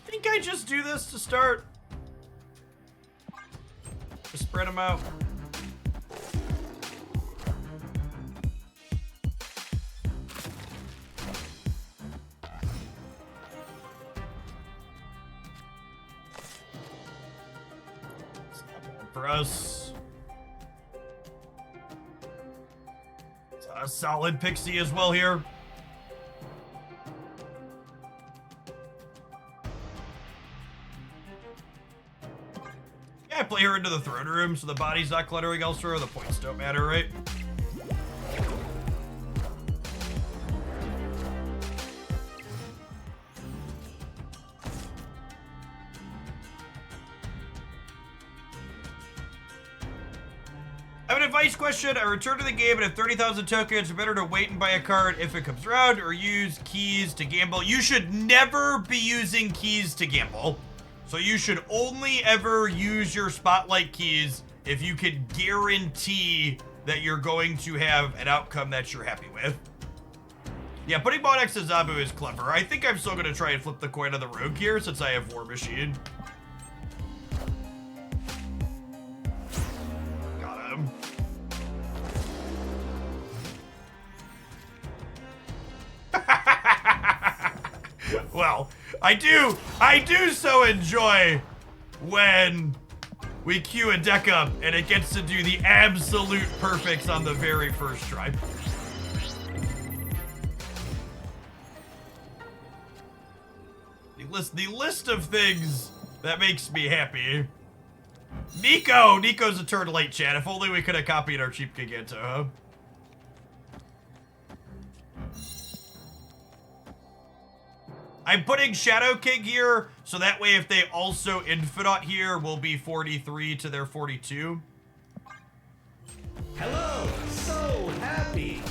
think I just do this to start. Just spread them out. For us. It's a solid Pixie as well here. Yeah, I play her into the throne room so the body's not cluttering elsewhere. The points don't matter, right? I have an advice question. I return to the game and have 30,000 tokens. Better to wait and buy a card if it comes around or use keys to gamble. You should never be using keys to gamble. So you should only ever use your spotlight keys if you can guarantee that you're going to have an outcome that you're happy with. Yeah, putting Bot next to Zabu is clever. I think I'm still going to try and flip the coin on the rogue here since I have War Machine. Got him. Well, I do so enjoy when we queue a deck up and it gets to do the absolute perfects on the very first try. The list of things that makes me happy. Nico's a turn late, chat. If only we could have copied our cheap Giganto, huh? I'm putting Shadow King here, so that way if they also Infinite here, we'll be 43 to their 42. Hello, so happy.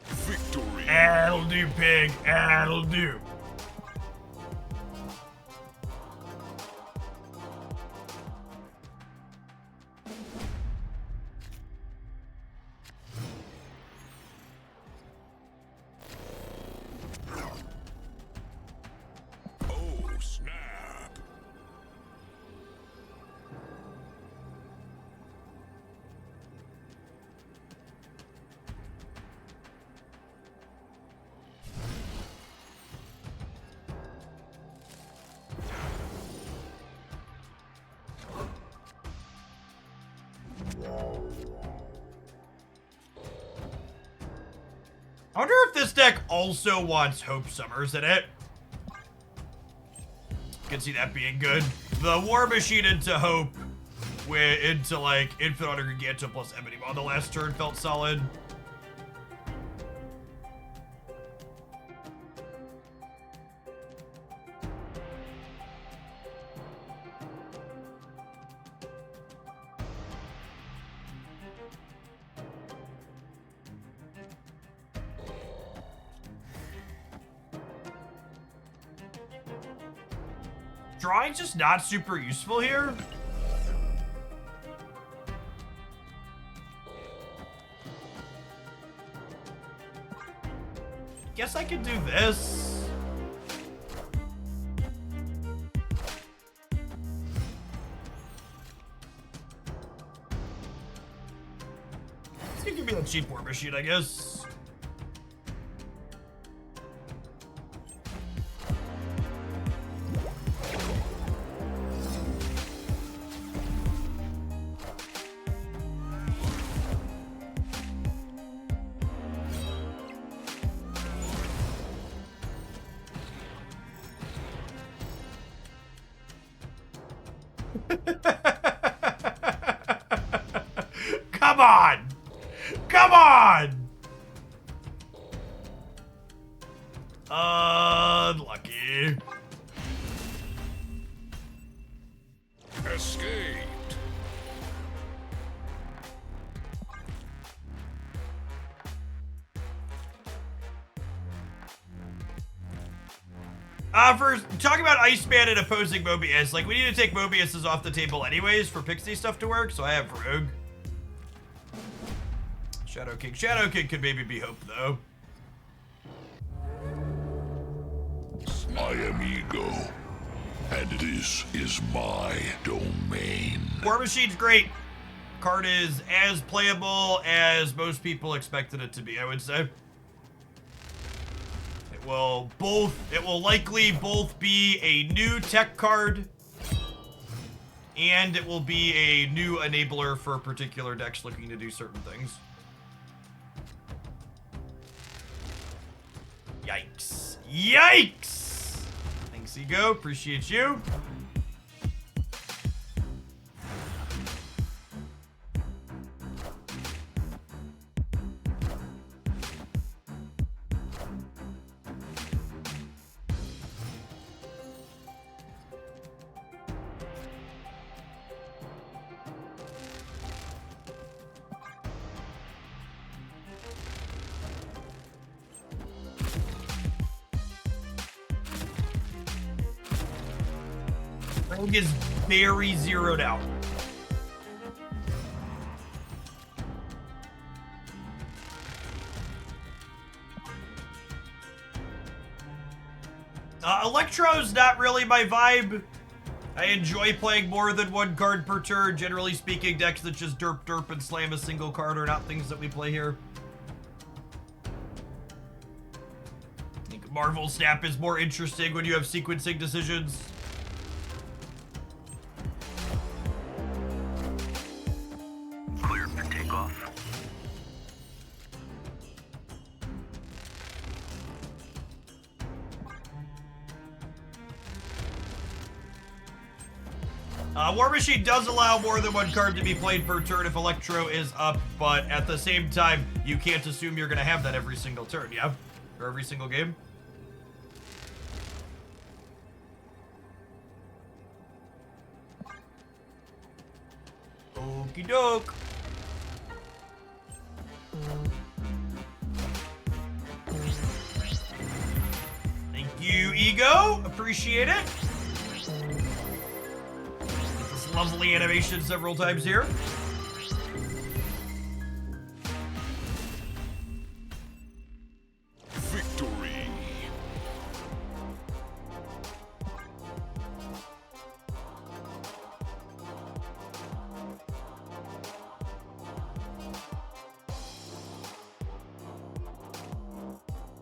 Victory. That'll do, pig. That'll do. Oh, snap. I wonder if this deck also wants Hope Summers in it. Can see that being good. The War Machine into Hope, into like Infinite or Giganto plus Ebony on the last turn felt solid. Drawing's just not super useful here. Guess I could do this. It's gonna give me the cheap War Machine, I guess. Come on! Come on! Unlucky. Escaped. First, talking about Iceman and opposing Mobius. Like, we need to take Mobius's off the table anyways for Pixie stuff to work, so I have Rogue. Shadow King. Shadow King could maybe be Hope, though. I am Ego, and this is my domain. War Machine's great. Card is as playable as most people expected it to be, I would say. It will likely both be a new tech card, and it will be a new enabler for particular decks looking to do certain things. Yikes. Yikes! Thanks, Ego. Appreciate you. Rogue is very zeroed out. Electro's not really my vibe. I enjoy playing more than one card per turn. Generally speaking, decks that just derp and slam a single card are not things that we play here. I think Marvel Snap is more interesting when you have sequencing decisions. Cleared for takeoff. War Machine does allow more than one card to be played per turn if Electro is up, but at the same time, you can't assume you're going to have that every single turn, yeah? Or every single game. Okie doke. Thank you, Ego. Appreciate it. Lovely animation several times here. Victory.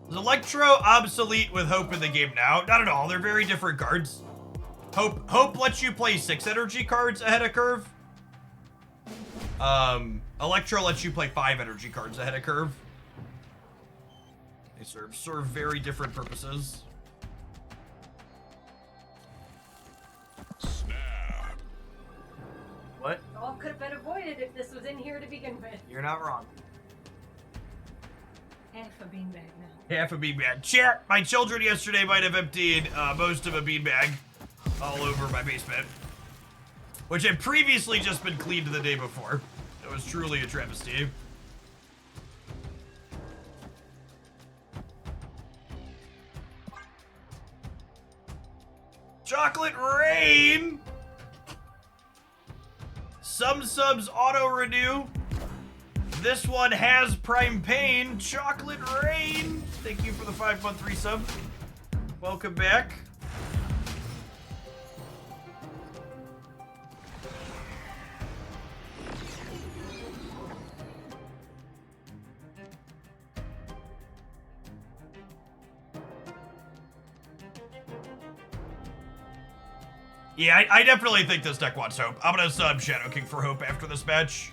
Is Electro obsolete with Hope in the game now? Not at all. They're very different cards. Hope lets you play 6 energy cards ahead of curve. Electro lets you play 5 energy cards ahead of curve. They serve very different purposes. Snap. What? All could have been avoided if this was in here to begin with. You're not wrong. Half a beanbag now. Half a beanbag. Chat, my children yesterday might have emptied most of a beanbag all over my basement, which had previously just been cleaned the day before. It was truly a travesty. Chocolate Rain! Some subs auto-renew. This one has Prime Pain. Chocolate Rain! Thank you for the 5-month resub. Welcome back. Yeah, I definitely think this deck wants Hope. I'm gonna sub Shadow King for Hope after this match.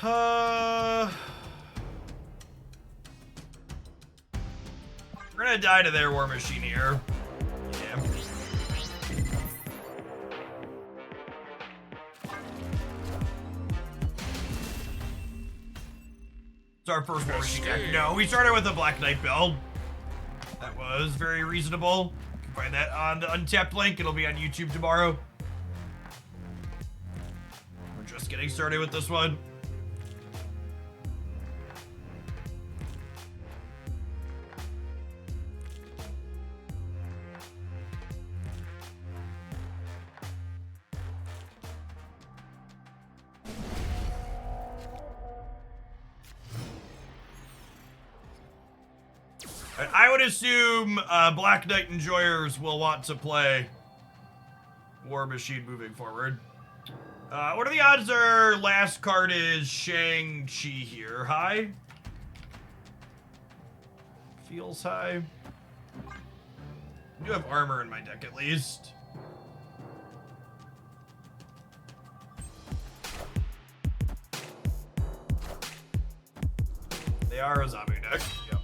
We're gonna die to their war machine here. Yeah. It's our first war machine deck. No, we started with a Black Knight build. That was very reasonable. You can find that on the Untapped link. It'll be on YouTube tomorrow. We're just getting started with this one. I would assume Black Knight enjoyers will want to play War Machine moving forward. What are the odds our last card is Shang-Chi here? High? Feels high. I do have armor in my deck at least. They are a zombie deck. Yep.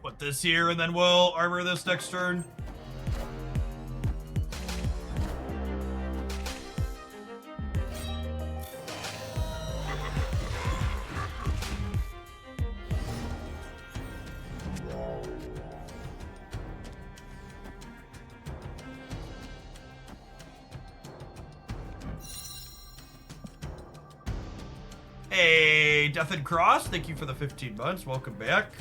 Put this here, and then we'll armor this next turn. Hey, Death and Cross, thank you for the 15 months. Welcome back.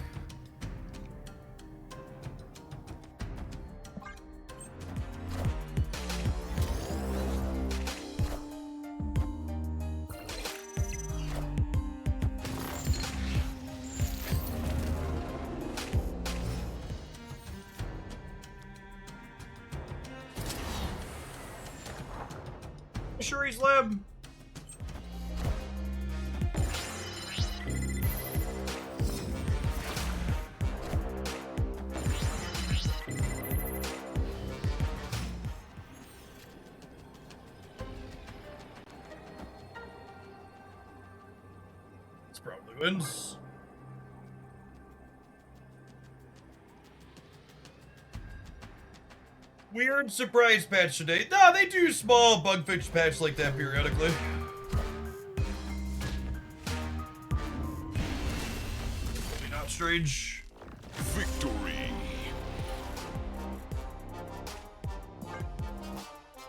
Sure he's lab. This probably wins. Weird surprise patch today. Nah, they do small bug fix patch like that periodically. Maybe not strange. Victory.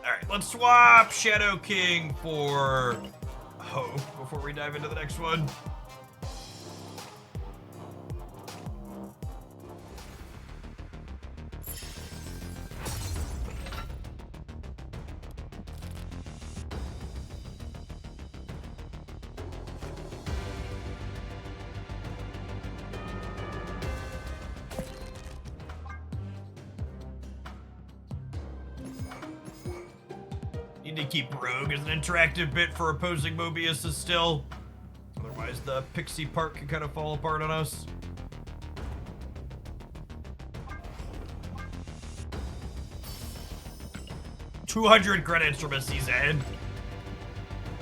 Alright, let's swap Shadow King for Hope before we dive into the next one. Need to keep Rogue as an interactive bit for opposing Mobius still. Otherwise, the Pixie part can kind of fall apart on us. $200 credits from a season.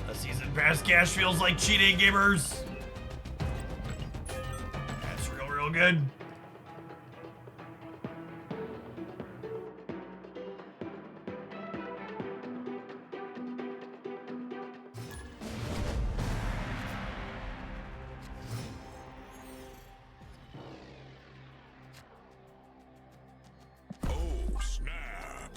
A season pass cash feels like cheating, gamers. That's real good. Oh, snap.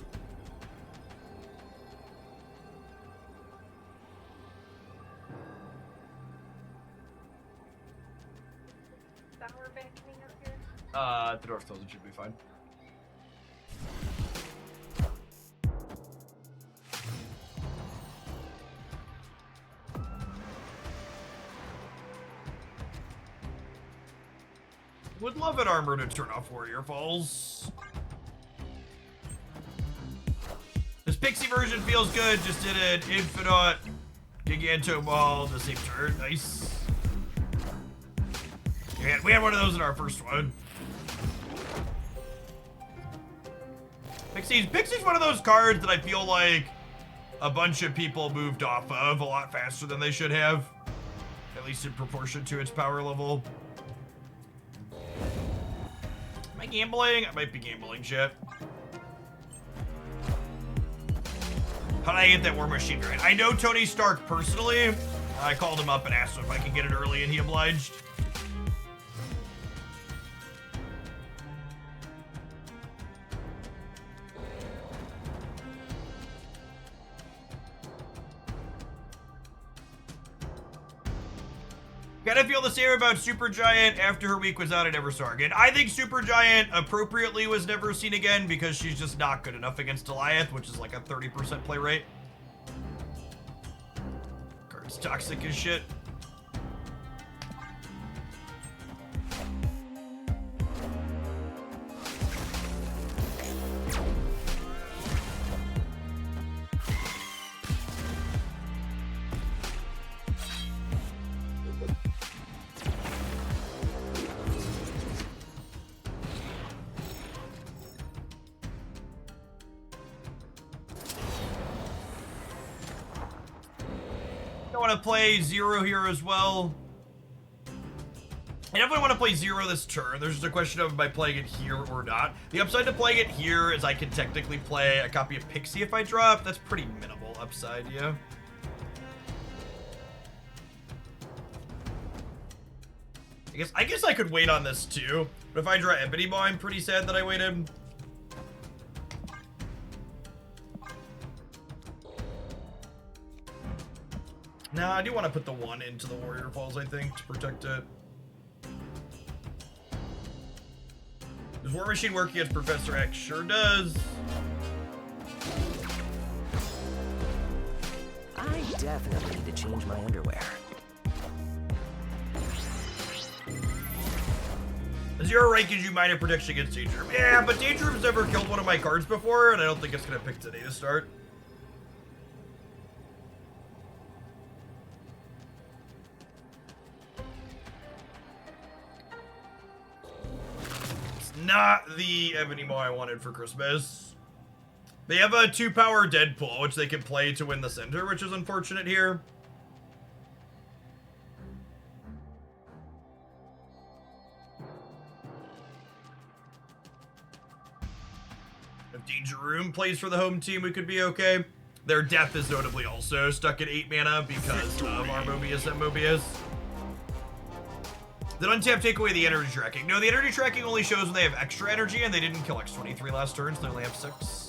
Sour beckoning up here. The door's closed, it should be fine. Would love an armor to turn off Warrior Falls. This Pixie version feels good. Just did an Infinite Giganto Ball the same turn. Nice. We had one of those in our first one. Pixie's one of those cards that I feel like a bunch of people moved off of a lot faster than they should have. At least in proportion to its power level. Am I gambling? I might be gambling shit. How did I get that War Machine right? I know Tony Stark personally. I called him up and asked him if I could get it early, and he obliged. Gotta feel the same about Supergiant. After her week was out, I never saw her again. I think Supergiant appropriately was never seen again because she's just not good enough against Goliath, which is like a 30% play rate. Card's toxic as shit. I want to play Zero here as well. I definitely want to play Zero this turn. There's just a question of am I playing it here or not. The upside to playing it here is I can technically play a copy of Pixie if I drop. That's pretty minimal upside, yeah. I guess I could wait on this too. But if I draw Ebony Maw, I'm pretty sad that I waited. No, I do want to put the 1 into the Warrior Falls, I think, to protect it. Does War Machine work against Professor X? Sure does. I definitely need to change my underwear. Zero rank gives you minor protection against Danger Room. Yeah, but Danger Room's never killed one of my cards before, and I don't think it's going to pick today to start. Not the Ebony Maw I wanted for Christmas. They have a 2-power Deadpool, which they can play to win the center, which is unfortunate here. If Danger Room plays for the home team, we could be okay. Their Death is notably also stuck at 8 mana because of our Mobius and Mobius. Did untap take away the energy tracking? No, the energy tracking only shows when they have extra energy, and they didn't kill X23 last turn, so they only have 6.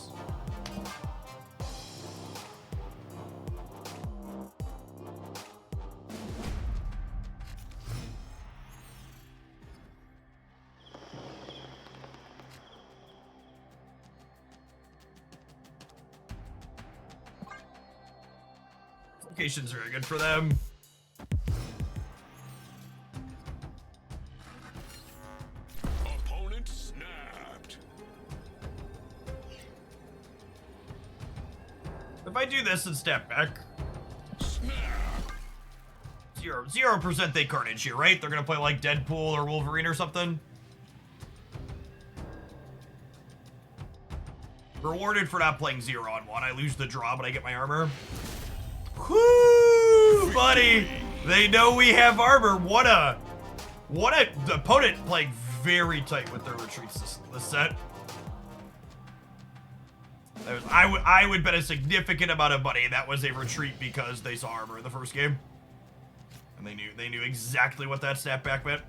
Location's very good for them. Opponent snapped. If I do this and step back, Snap. 0% they carnage here, right? They're gonna play like Deadpool or Wolverine or something. Rewarded for not playing 0-on-1. I lose the draw, but I get my armor. Whoo, buddy! They know we have armor. What a the opponent playing very tight with their retreats this set. I would bet a significant amount of money that was a retreat because they saw armor in the first game, and they knew exactly what that snapback meant.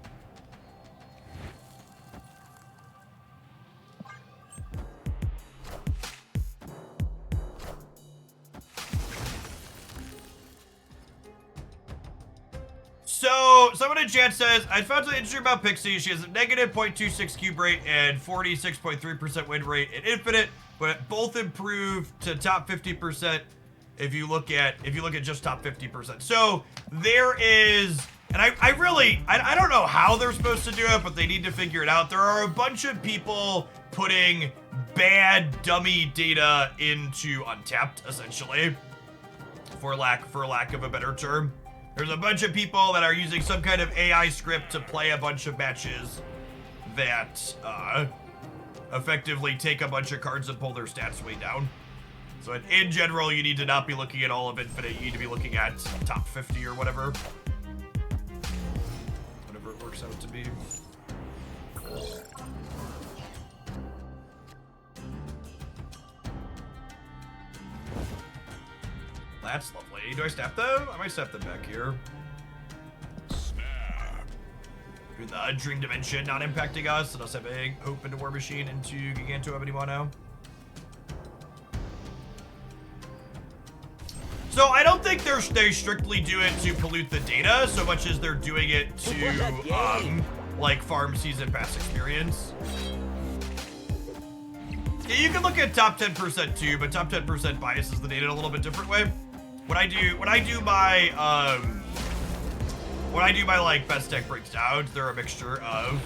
So, someone in chat says, I found something interesting about Pixie. She has a negative 0.26 cube rate and 46.3% win rate in Infinite, but both improve to top 50% if you look at just top 50%. So, there is And I really don't know how they're supposed to do it, but they need to figure it out. There are a bunch of people putting bad dummy data into Untapped, essentially, for lack of a better term. There's a bunch of people that are using some kind of AI script to play a bunch of matches that effectively take a bunch of cards and pull their stats way down. So in general, you need to not be looking at all of Infinite. You need to be looking at top 50 or whatever. Whatever it works out to be. That's lovely. Do I step them? I might step them back here. Snap. The Dream Dimension not impacting us, and us having Hope into War Machine into Giganto anymore now. So I don't think they strictly do it to pollute the data so much as they're doing it to like farm season pass experience. Yeah, you can look at top 10% too, but top 10% biases the data in a little bit different way. When I do my like best deck breakdowns, they're a mixture of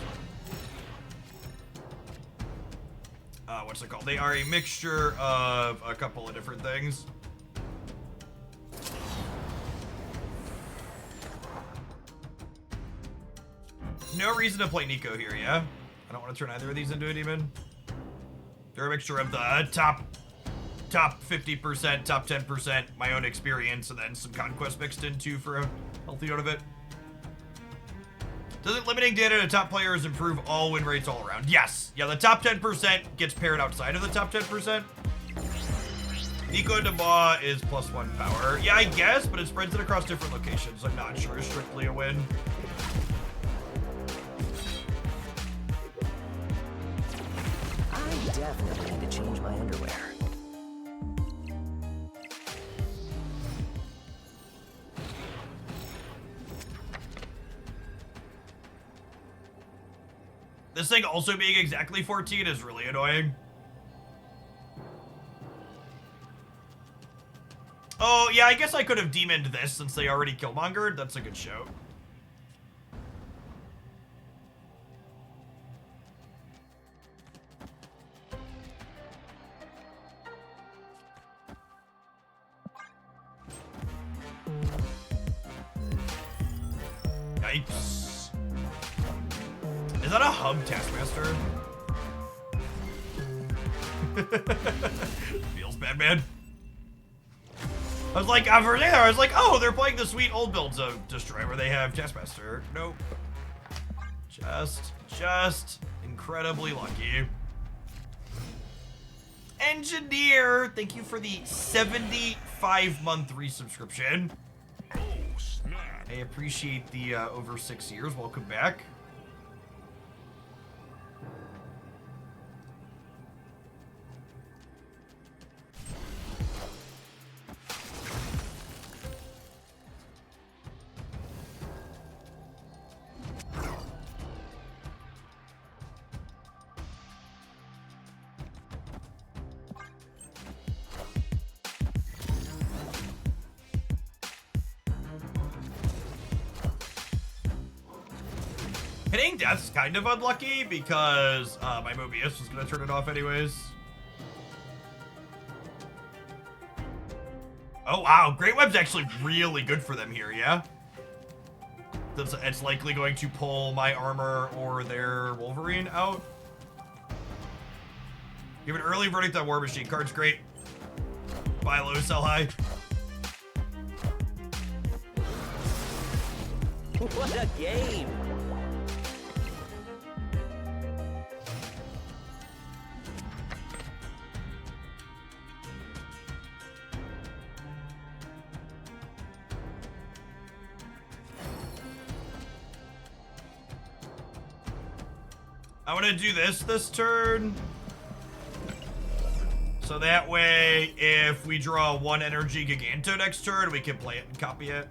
what's it called? They are a mixture of a couple of different things. No reason to play Nico here, yeah? I don't want to turn either of these into a demon. They're a mixture of the top 50%, top 10%, my own experience, and then some Conquest mixed in too for a healthy amount of it. Doesn't limiting data to top players improve all win rates all around? Yes. Yeah, the top 10% gets paired outside of the top 10%. Nico Deba is +1 power. Yeah, I guess, but it spreads it across different locations. I'm not sure it's strictly a win. I definitely need to change my underwear. This thing also being exactly 14 is really annoying. Oh, yeah, I guess I could have demoned this since they already Killmongered. That's a good show. Yikes. Is that a hub Taskmaster? Feels bad, man. I was like, oh, they're playing the sweet old builds of Destroy where they have Taskmaster. Nope. Just incredibly lucky. Engineer, thank you for the 75-month resubscription. Oh, snap. I appreciate the over 6 years. Welcome back. Hitting death's kind of unlucky because my Mobius was going to turn it off anyways. Oh, wow. Great Web's actually really good for them here, yeah? It's likely going to pull my armor or their Wolverine out. Give an early verdict on War Machine. Card's great. Buy low, sell high. What a game! I want to do this turn. So that way, if we draw 1 energy Giganto next turn, we can play it and copy it.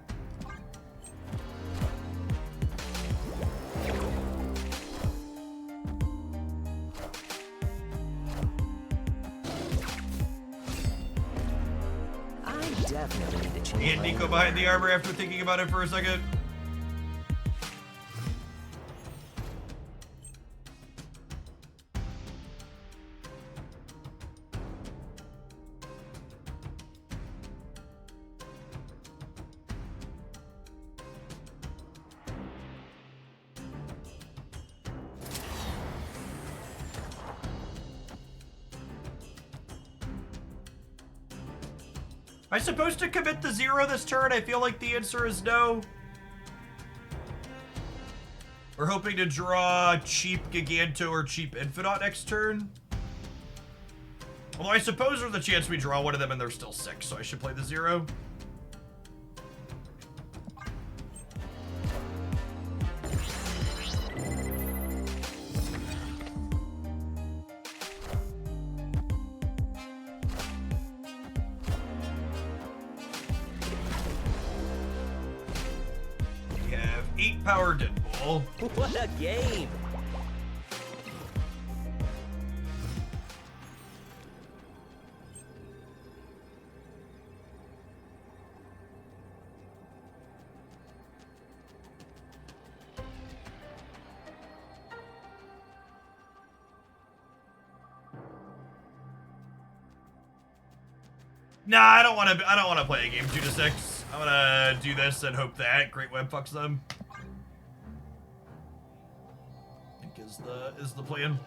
I definitely need to change And my Nico underwear. behind the armor after thinking about it for a second. Am I supposed to commit the 0 this turn? I feel like the answer is no. We're hoping to draw cheap Giganto or cheap Infinite next turn. Although I suppose there's a chance we draw one of them and they're still 6, so I should play the 0. We have 8 power Deadpool. What a game! Nah, I don't want to play a game 2 to 6. I'm gonna do this and hope that Great Web fucks them. I think is the plan.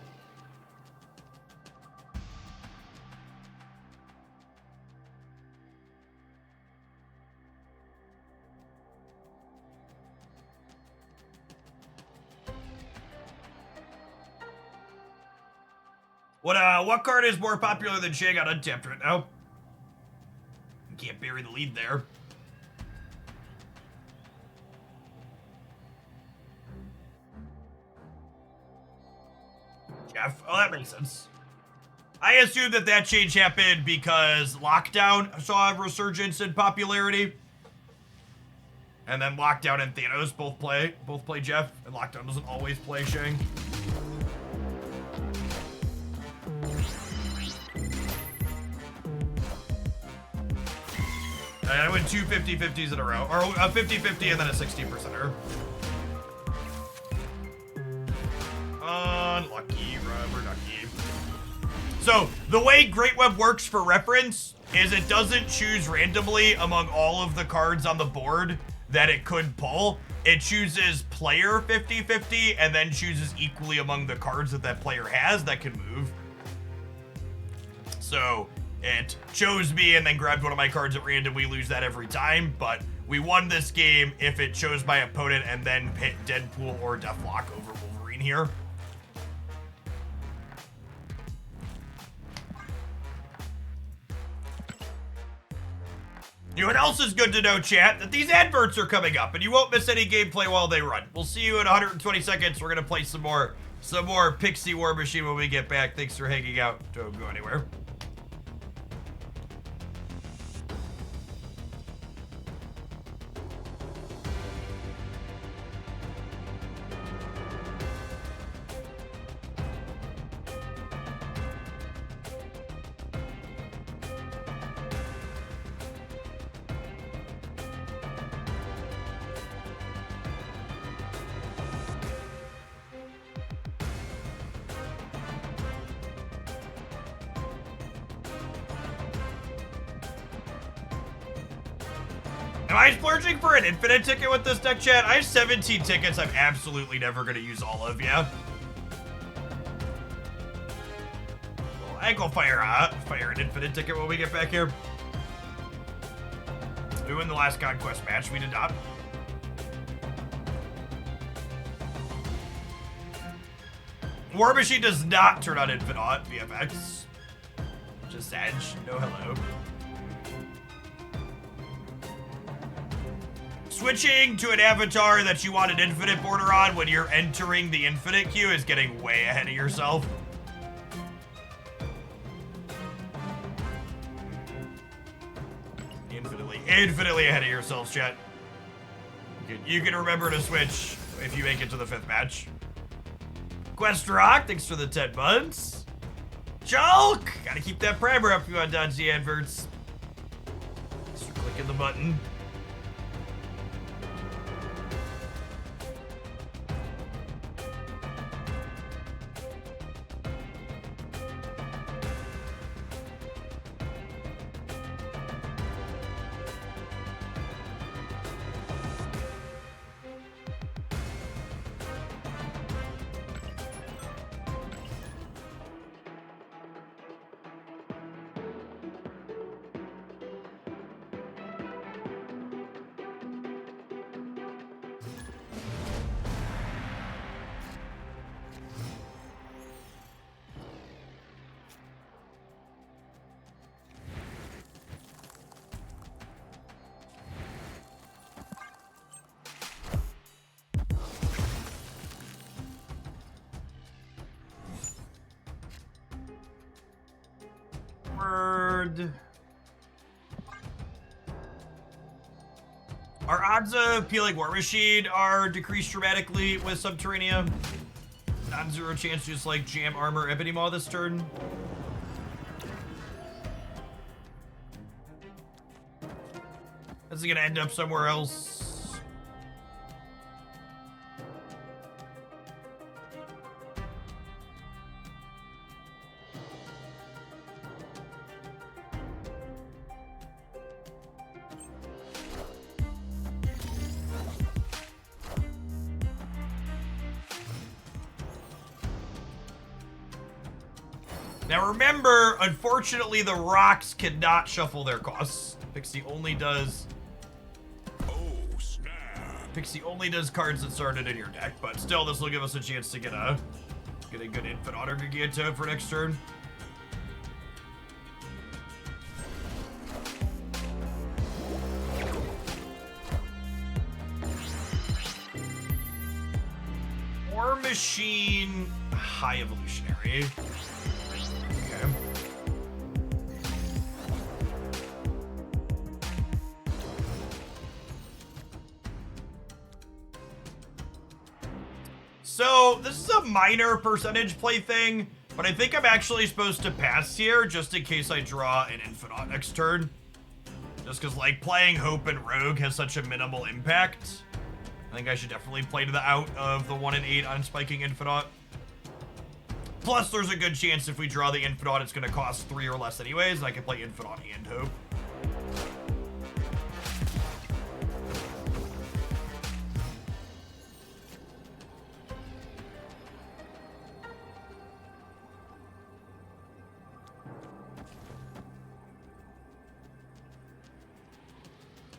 What card is more popular than Shang on Untapped right now? Can't bury the lead there. Jeff? Oh, that makes sense. I assume that change happened because Lockdown saw a resurgence in popularity. And then Lockdown and Thanos both play Jeff, and Lockdown doesn't always play Shang. I went 2 50-50s in a row, or a 50-50 and then a 60%er. Unlucky, rubber ducky. So, the way Great Web works for reference is it doesn't choose randomly among all of the cards on the board that it could pull. It chooses player 50-50 and then chooses equally among the cards that player has that can move. So, it chose me and then grabbed one of my cards at random. We lose that every time, but we won this game if it chose my opponent and then hit Deadpool or Deathlock over Wolverine here. You know what else is good to know, chat? That these adverts are coming up and you won't miss any gameplay while they run. We'll see you in 120 seconds. We're gonna play some more Pixie War Machine when we get back. Thanks for hanging out. Don't go anywhere. Am I splurging for an infinite ticket with this deck, chat? I have 17 tickets I'm absolutely never going to use all of, yeah? Well, I go fire an infinite ticket when we get back here. We win the last Conquest match. We did not. War Machine does not turn on Infinite VFX. Just Edge. No hello. Switching to an avatar that you want an infinite border on when you're entering the infinite queue is getting way ahead of yourself. Infinitely ahead of yourselves, chat. You can remember to switch if you make it to the 5th match. Quest Rock, thanks for the 10 months. Joke! Gotta keep that primer up if you want to dodge the adverts. Thanks for clicking the button. card. Our odds of peeling War Machine are decreased dramatically with Subterranea. Non-zero chance to just like jam armor Ebony Maw this turn. This is gonna end up somewhere else. Now remember, unfortunately, the rocks cannot shuffle their costs. Pixie only does Oh, snap. Pixie only does cards that started in your deck, but still, this will give us a chance to get a good Infinite Otter Giganto for next turn. War Machine, High Evolutionary. Okay. So, this is a minor percentage play thing, but I think I'm actually supposed to pass here just in case I draw an Infinite next turn. Just because, like, playing Hope and Rogue has such a minimal impact. I think I should definitely play to the out of the 1 and 8 on spiking Infinite. Plus, there's a good chance if we draw the Infinite, it's going to cost 3 or less anyways, and I can play Infinite and Hope.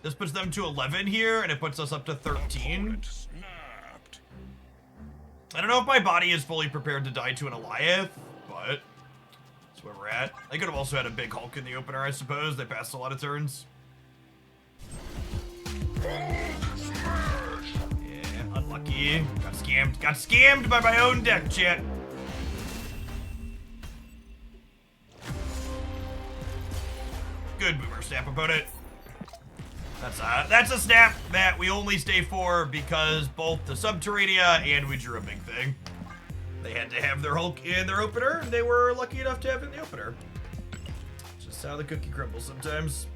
This puts them to 11 here, and it puts us up to 13. Opponent snapped. I don't know if my body is fully prepared to die to an Goliath, but that's where we're at. I could have also had a big Hulk in the opener, I suppose. They passed a lot of turns. Yeah, unlucky. Got scammed. Got scammed by my own deck, chat. Good boomer snap, opponent. That's a snap that we only stay for because both the Subterranea and we drew a big thing. They had to have their Hulk in their opener, and they were lucky enough to have it in the opener. Just how the cookie crumbles sometimes.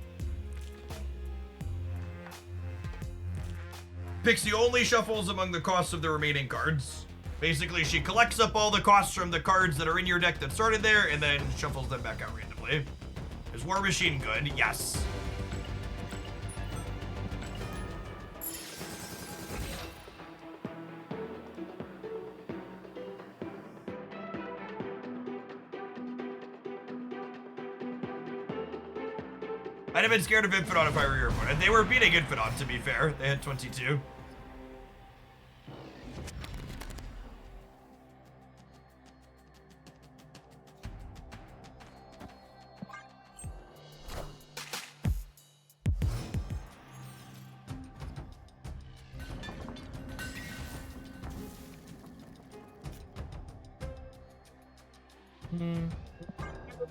Pixie only shuffles among the costs of the remaining cards. Basically, she collects up all the costs from the cards that are in your deck that started there, and then shuffles them back out randomly. Is War Machine good? Yes. I'd have been scared of Infinite if I were your opponent. They were beating Infinite, to be fair. They had 22.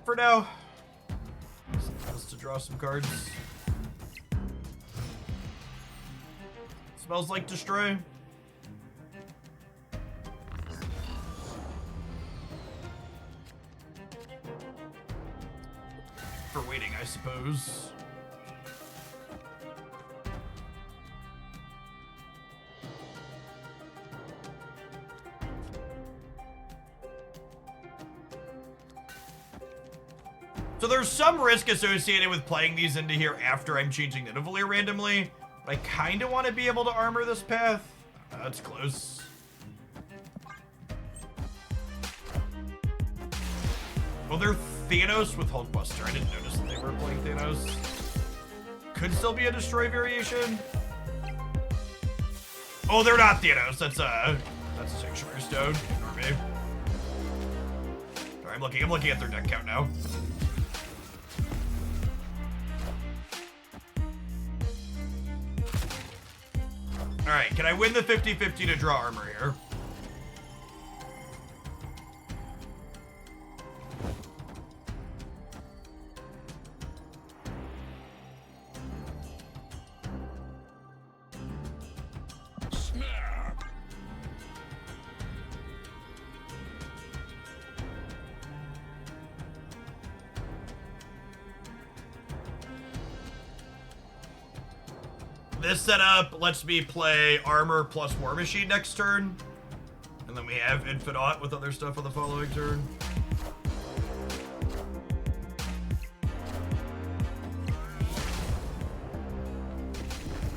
For now. Just to draw some cards. Smells like Destroy. For waiting, I suppose. So there's some risk associated with playing these into here after I'm changing Nidavellir randomly. But I kind of want to be able to armor this path. That's close. Oh, they're Thanos with Hulkbuster. I didn't notice that they were playing Thanos. Could still be a Destroy variation. Oh, they're not Thanos. That's a Sanctuary Stone. Ignore me. Sorry, I'm looking at their deck count now. Alright, can I win the 50-50 to draw armor here? This setup lets me play armor plus war machine next turn. And then we have infinite with other stuff on the following turn.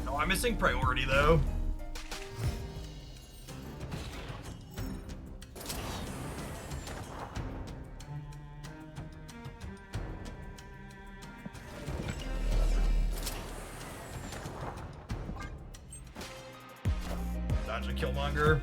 Oh, I'm missing priority though. Dodge a Killmonger.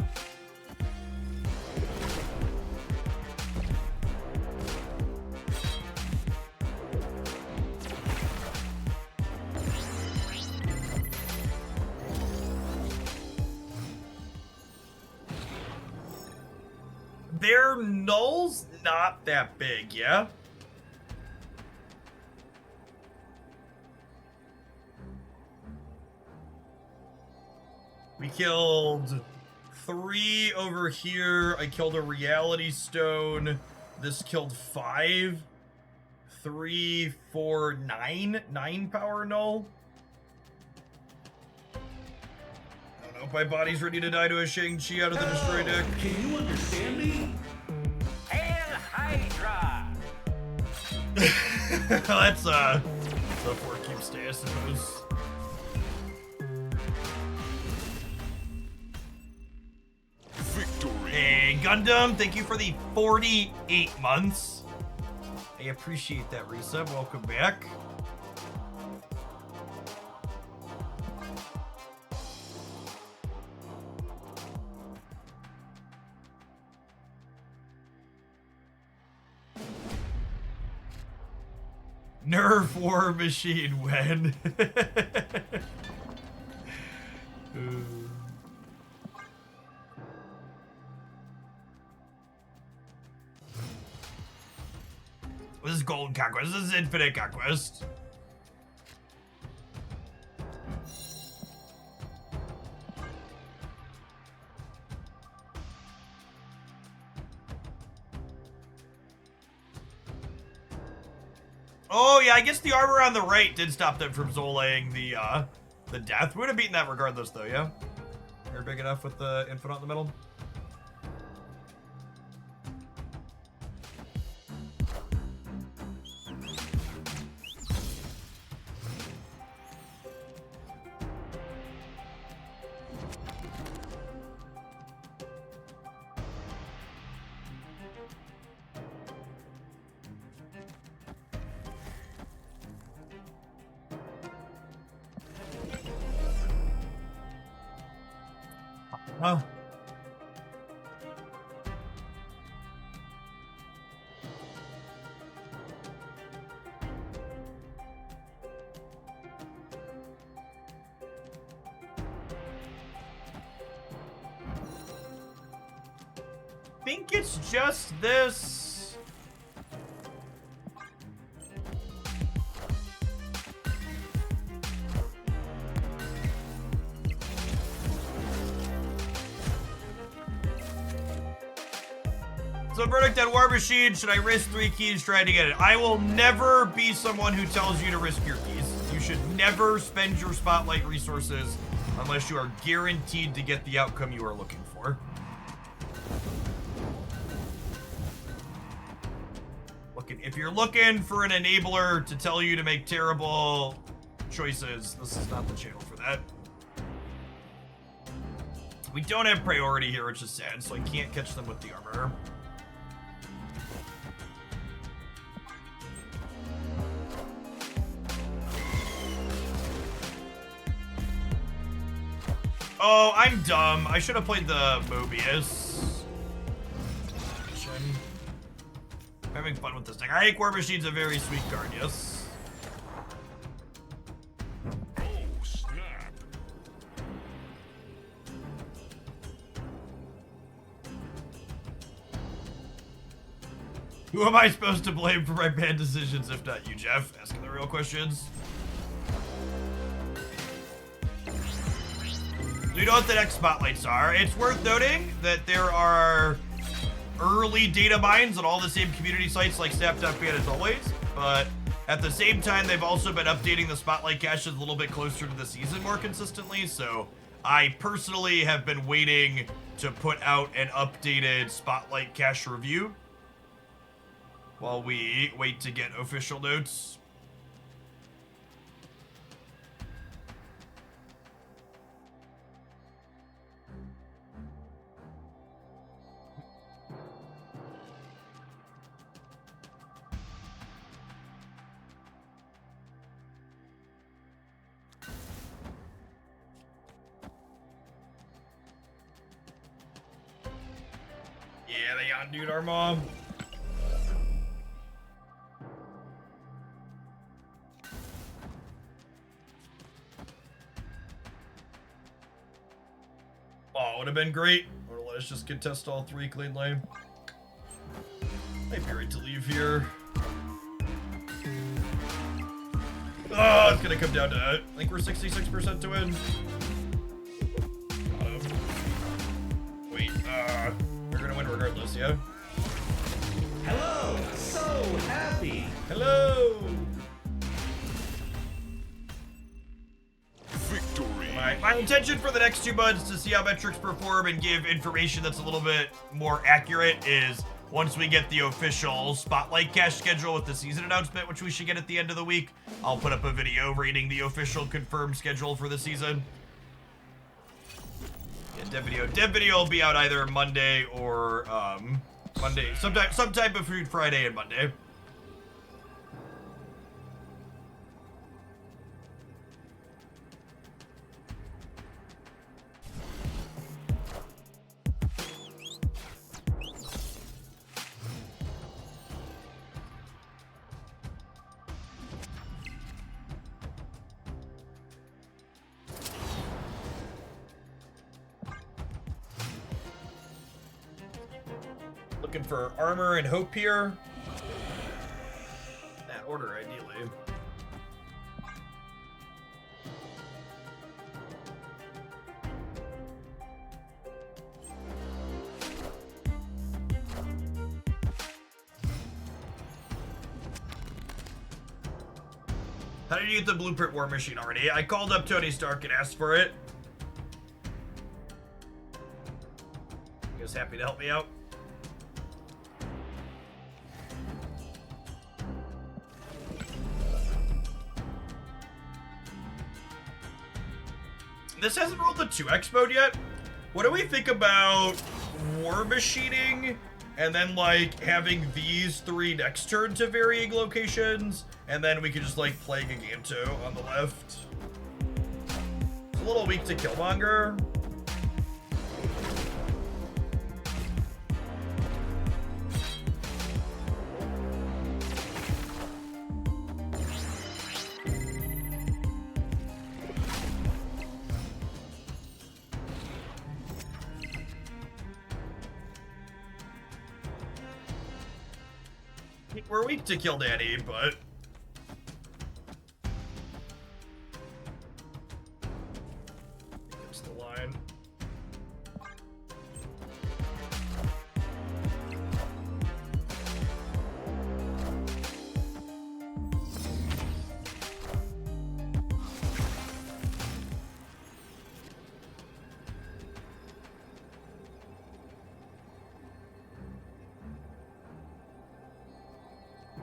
Their null's not that big, yeah? We killed 3 over here. I killed a reality stone. This killed 5. 3, 4, 9. 9 power null. I don't know if my body's ready to die to a Shang-Chi out of the destroy deck. Can you understand me? Hail Hydra! That's a 4-cube stay, I suppose. Victory. Hey, Gundam, thank you for the 48 months. I appreciate that, resub. Welcome back. Nerf war machine when? This is Golden Conquest. This is Infinite Conquest. Oh yeah, I guess the armor on the right did stop them from Zolaying the death. We would have beaten that regardless though, yeah? You're big enough with the infinite in the middle. Huh. Think it's just this. So verdict on War Machine, should I risk 3 keys trying to get it? I will never be someone who tells you to risk your keys. You should never spend your spotlight resources unless you are guaranteed to get the outcome you are looking for. If you're looking for an enabler to tell you to make terrible choices, this is not the channel for that. We don't have priority here, which is sad, so I can't catch them with the armor. Oh, I'm dumb. I should have played the Mobius. I'm having fun with this thing. I think War Machine's a very sweet card, yes. Oh, snap. Who am I supposed to blame for my bad decisions if not you, Jeff? Asking the real questions. Do you know what the next spotlights are? It's worth noting that there are early data mines on all the same community sites like Snap.ban as always, but At the same time, they've also been updating the Spotlight caches a little bit closer to the season more consistently, so I personally have been waiting to put out an updated Spotlight cache review while we wait to get official notes. Yeah, they undude our mom. Oh, it would have been great. Or let us just contest all 3 clean lane. Might be right to leave here. Oh, it's gonna come down to, I think we're 66% to win. Wait, we're gonna win regardless, yeah? Hello, so happy. Hello! Victory. My intention for the next 2 months to see how metrics perform and give information that's a little bit more accurate is once we get the official Spotlight cache schedule with the season announcement, which we should get at the end of the week, I'll put up a video rating the official confirmed schedule for the season. Yeah, dev video will be out either Monday or Monday, sometime between Friday and Monday. Looking for armor and hope here. In that order, ideally. How did you get the blueprint war machine already? I called up Tony Stark and asked for it. He was happy to help me out. This hasn't rolled the 2x mode yet. What do we think about war machining and then like having these 3 next turn to varying locations, and then we could just like play Giganto on the left. It's a little weak to Killmonger. We're weak to Kill Daddy, but it's the line.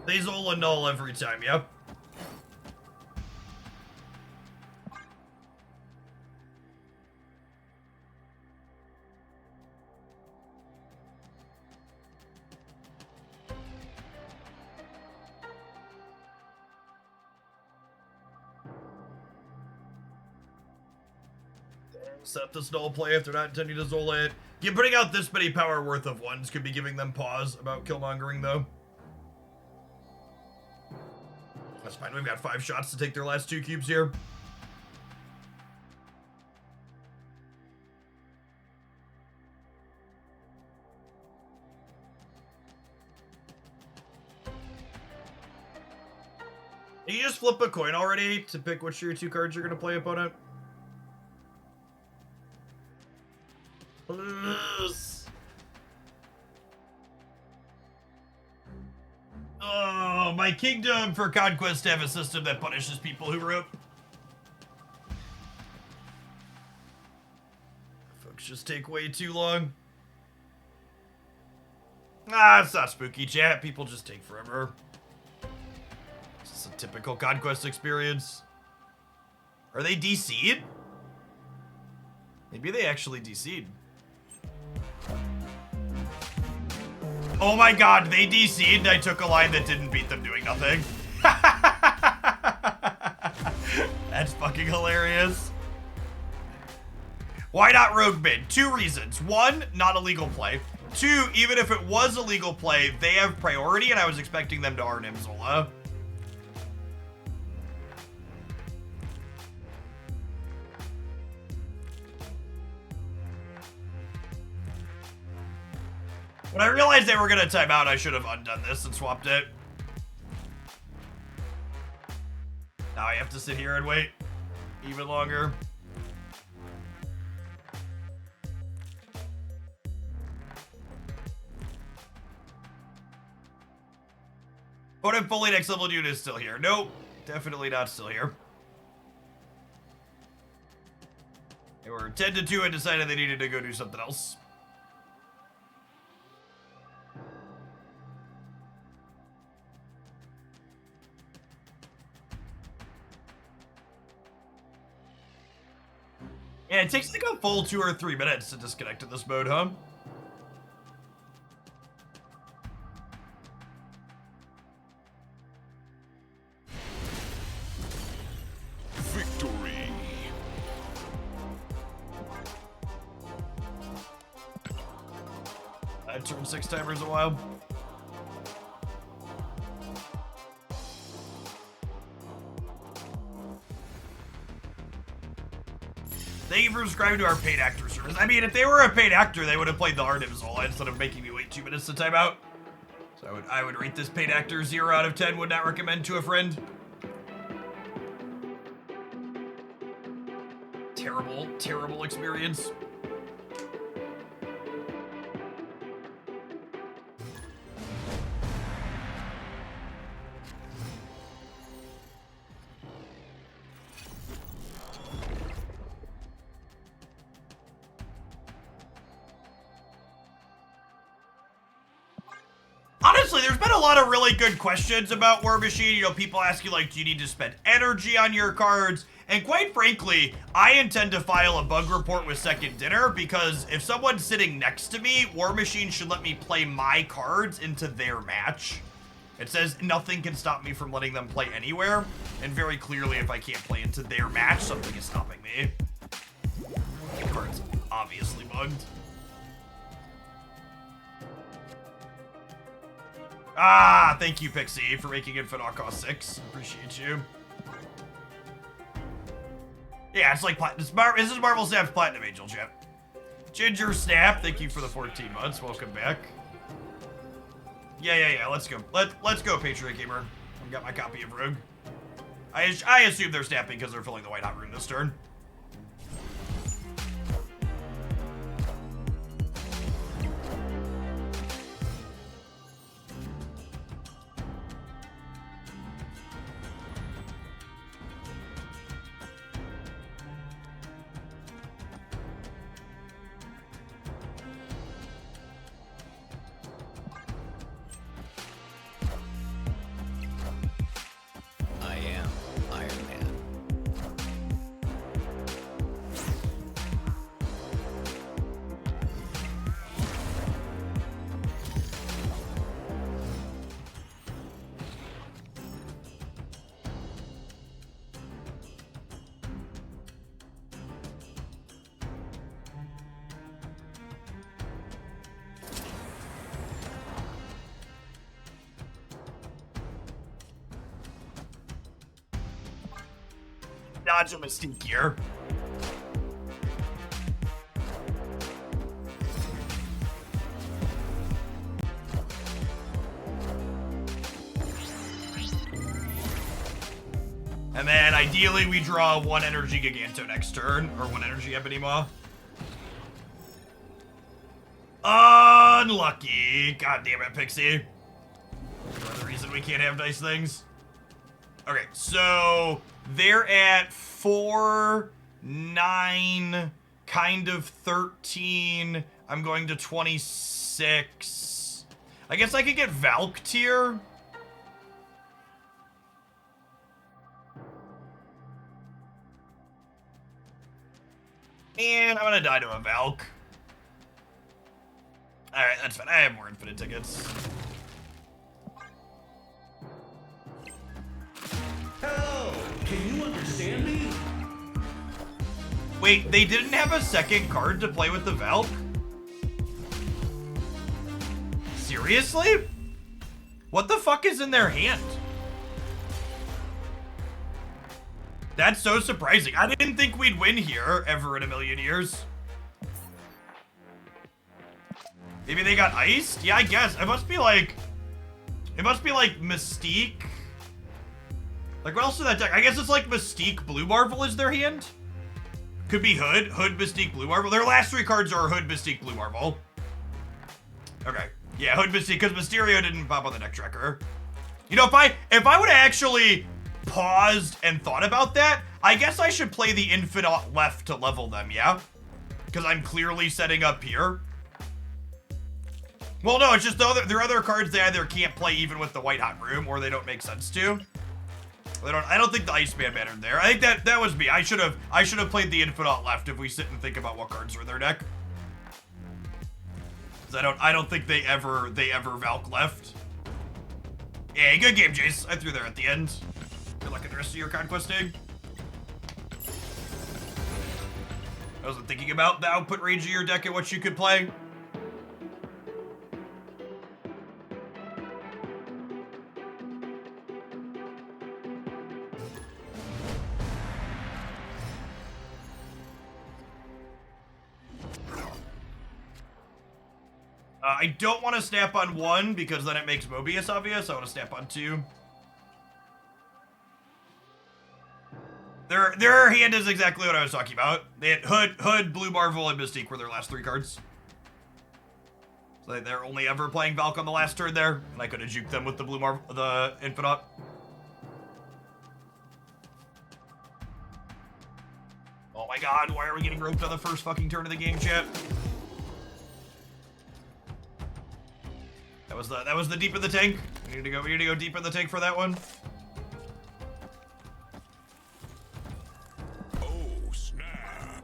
They Zola null every time, yep. Set this null play if they're not intending to Zola it. Yeah, putting out this many power worth of ones could be giving them pause about Killmongering, though. That's fine, we've got 5 shots to take their last 2 cubes here. Did you just flip a coin already to pick which of your 2 cards you're gonna play, opponent? Oh, my kingdom for Conquest to have a system that punishes people who rope. Folks just take way too long. Ah, it's not spooky, chat. People just take forever. It's just a typical Conquest experience. Are they DC'd? Maybe they actually DC'd. Oh my god, they DC'd and I took a line that didn't beat them doing nothing. That's fucking hilarious. Why not Rogue Mid? 2 reasons. 1, not illegal play. 2, even if it was illegal play, they have priority and I was expecting them to Arnim Zola. When I realized they were gonna time out, I should have undone this and swapped it. Now I have to sit here and wait even longer. But if fully next level unit is still here. Nope, definitely not still here. They were 10-2 and decided they needed to go do something else. Yeah, it takes like a full 2 or 3 minutes to disconnect in this mode, huh? Victory. I turned 6 timers a while. Thank you for subscribing to our paid actor service. I mean, if they were a paid actor, they would have played the Arnim Zola instead of making me wait 2 minutes to time out. So I would rate this paid actor 0 out of 10. Would not recommend to a friend. Terrible, terrible experience. Honestly, there's been a lot of really good questions about War Machine. You know, people ask you, like, do you need to spend energy on your cards? And quite frankly, I intend to file a bug report with Second Dinner because if someone's sitting next to me, War Machine should let me play my cards into their match. It says nothing can stop me from letting them play anywhere. And very clearly, if I can't play into their match, something is stopping me. The card's obviously bugged. Ah, thank you, Pixie, for making it Infinite cost 6. Appreciate you. Yeah, it's like this is Marvel Snap's Platinum Angel, chat. Ginger Snap, thank you for the 14 months. Welcome back. Yeah. Let's go. Let's go, Patriot Gamer. I've got my copy of Rogue. I assume they're snapping because they're filling the White Hot Room this turn. I am Iron Man. Dodge a Mystique here. And then ideally we draw 1 Energy Giganto next turn, or 1 Energy Ebony Maw. Unlucky. God damn it, Pixie. You're the reason we can't have nice things. Okay, so they're at 4, 9, kind of 13. I'm going to 26. I guess I could get Valk tier. And I'm gonna die to a Valk. Alright, that's fine. I have more infinite tickets. Hello, can you understand me? Wait, they didn't have a second card to play with the Valk? Seriously? What the fuck is in their hand? That's so surprising. I didn't think we'd win here ever in a million years. Maybe they got iced? Yeah, I guess. It must be like Mystique. Like, what else is that deck? I guess it's like Mystique Blue Marvel is their hand. Could be Hood, Mystique, Blue Marvel. Their last 3 cards are Hood, Mystique, Blue Marvel. Okay. Yeah, Hood, Mystique, because Mysterio didn't pop on the deck tracker. You know, if I would have actually paused and thought about that, I guess I should play the Infinite left to level them, yeah? Because I'm clearly setting up here. Well, no, it's just their other cards they either can't play even with the White Hot Room, or they don't make sense to. I don't think the Iceman mattered there. I think that was me. I should have played the Infinite left if we sit and think about what cards are in their deck. I don't think they ever Valk left. Yeah, good game, Jace. I threw there at the end. Good luck in the rest of your conquesting. I wasn't thinking about the output range of your deck and what you could play. I don't want to snap on 1 because then it makes Mobius obvious. I want to snap on 2. Their hand is exactly what I was talking about. They had Hood, Blue Marvel, and Mystique were their last 3 cards. So they're only ever playing Valk on the last turn there, and I could have juked them with the Blue Marvel, the Infinite. Oh my god, why are we getting roped on the first fucking turn of the game, chat? That was the deep in the tank. We need to go deep in the tank for that one. Oh, snap.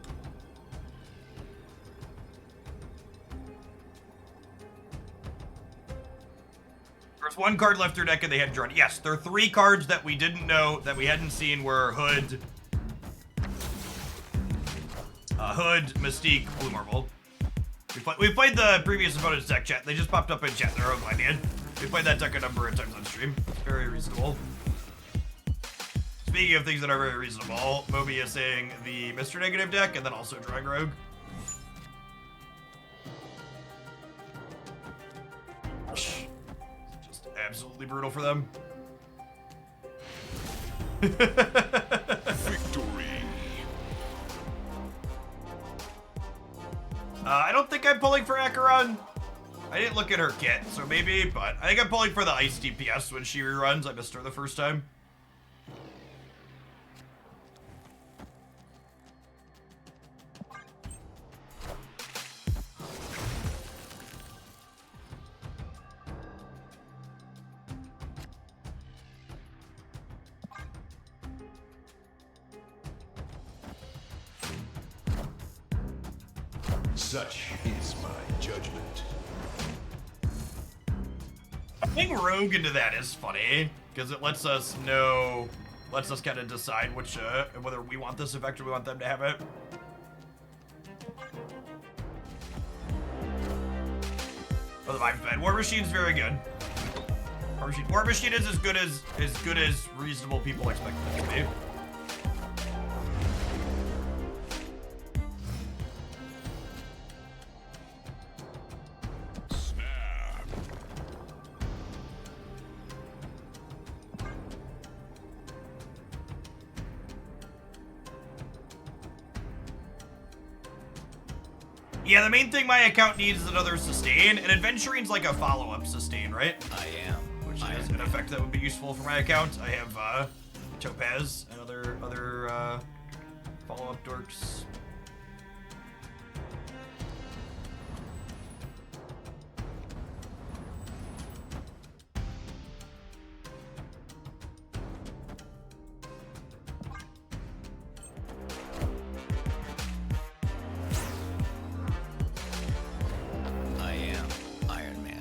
There's 1 card left their deck and they had drawn. Yes, there are 3 cards that we didn't know, that we hadn't seen were Hood, Mystique, Blue Marvel. We played the previous opponent's deck, chat. They just popped up in chat. They're on Gladian. We played that deck a number of times on stream. It's very reasonable. Speaking of things that are very reasonable, Mobius saying the Mr. Negative deck and then also drawing Rogue. Just absolutely brutal for them. Victory. I don't think I'm pulling for Acheron. I didn't look at her kit, so maybe, but I think I'm pulling for the Ice DPS when she reruns. I missed her the first time. Such is my judgment. Putting Rogue into that is funny, because it lets us know, lets us kind of decide which, whether we want this effect or we want them to have it. Oh, the Vibe's bad. War Machine's very good. War Machine is as good as reasonable people expect it to be. Yeah, the main thing my account needs is another sustain, and Adventuring's like a follow-up sustain, right? I am what actually is an effect that would be useful for my account. I have Topaz and other follow-up dorks. I am Iron Man.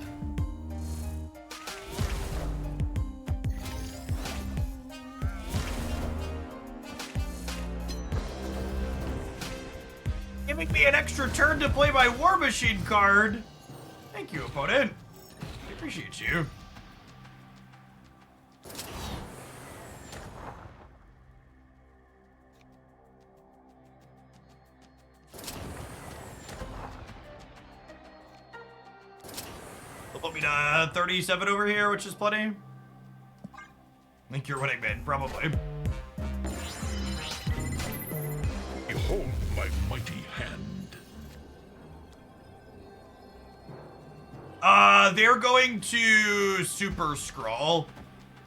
Giving me an extra turn to play my War Machine card. Thank you, opponent. I appreciate you. They'll put me to 37 over here, which is plenty. I think you're winning, man. Probably. Behold my mighty hand. They're going to Super Scroll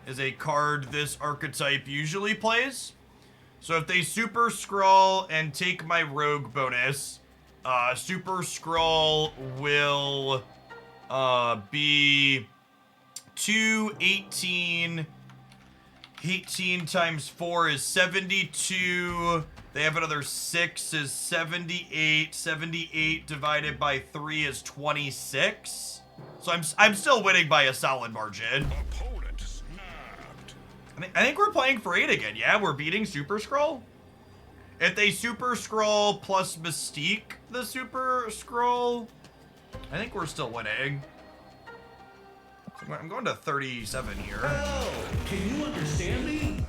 is a card this archetype usually plays. So if they Super Scroll and take my Rogue bonus, Super Scroll will be 218. 18 times 4 is 72. They have another 6 is 78. 78 divided by 3 is 26. So I'm still winning by a solid margin. Opponent snapped. I think we're playing for 8 again. Yeah, we're beating Super Scroll. If they Super Scroll plus Mystique the Super Scroll, I think we're still winning. So I'm going to 37 here. Hell, can you understand me?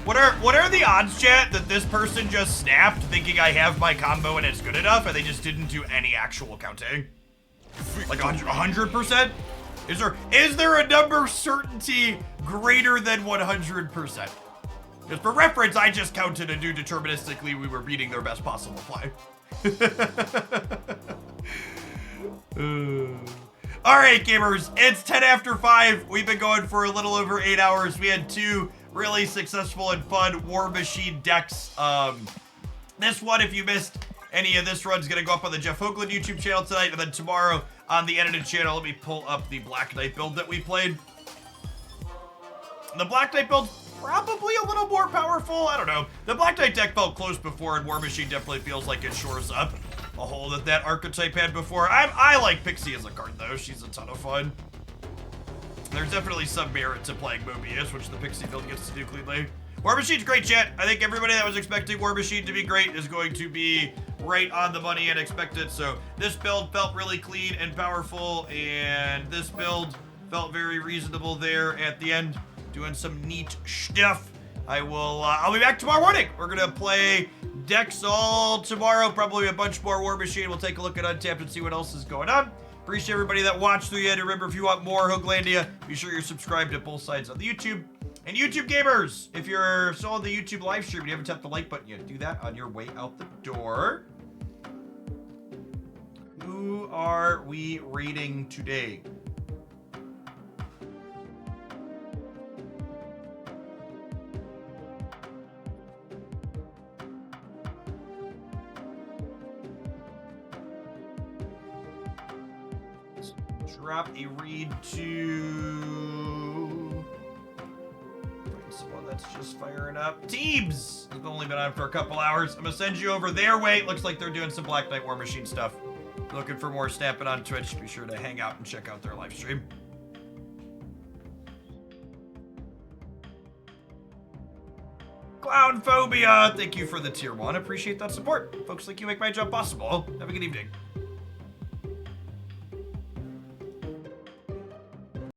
What are the odds, chat, that this person just snapped thinking I have my combo and it's good enough and they just didn't do any actual counting? Like 100%? Is there a number certainty greater than 100%? Because for reference, I just counted and knew deterministically we were beating their best possible play. All right, gamers, it's 10 after 5. We've been going for a little over 8 hours. We had 2 really successful and fun War Machine decks. This one, if you missed any of this run, is going to go up on the Jeff Hoagland YouTube channel tonight, and then tomorrow on the edited channel. Let me pull up the Black Knight build that we played. The Black Knight build's probably a little more powerful. I don't know. The Black Knight deck felt close before, and War Machine definitely feels like it shores up a hole that archetype had before. I like Pixie as a card, though. She's a ton of fun. There's definitely some merit to playing Mobius, which the Pixie build gets to do cleanly. War Machine's great, chat. I think everybody that was expecting War Machine to be great is going to be right on the money and expected. So this build felt really clean and powerful, and this build felt very reasonable there at the end, doing some neat stuff. I'll be back tomorrow morning. We're gonna play decks all tomorrow, probably a bunch more War Machine. We'll take a look at Untapped and see what else is going on. Appreciate everybody that watched through the end. Remember, if you want more Hoaglandia, be sure you're subscribed to both sides of the YouTube. And YouTube gamers, if you're still on the YouTube live stream and you haven't tapped the like button yet, do that on your way out the door. Who are we rating today? Drop a read to someone that's just firing up. Teams! It's only been on for a couple hours. I'm gonna send you over their way. Looks like they're doing some Black Knight War Machine stuff. Looking for more snapping on Twitch. Be sure to hang out and check out their live stream. Clown Phobia! Thank you for the tier 1. Appreciate that support. Folks like you make my job possible. Have a good evening.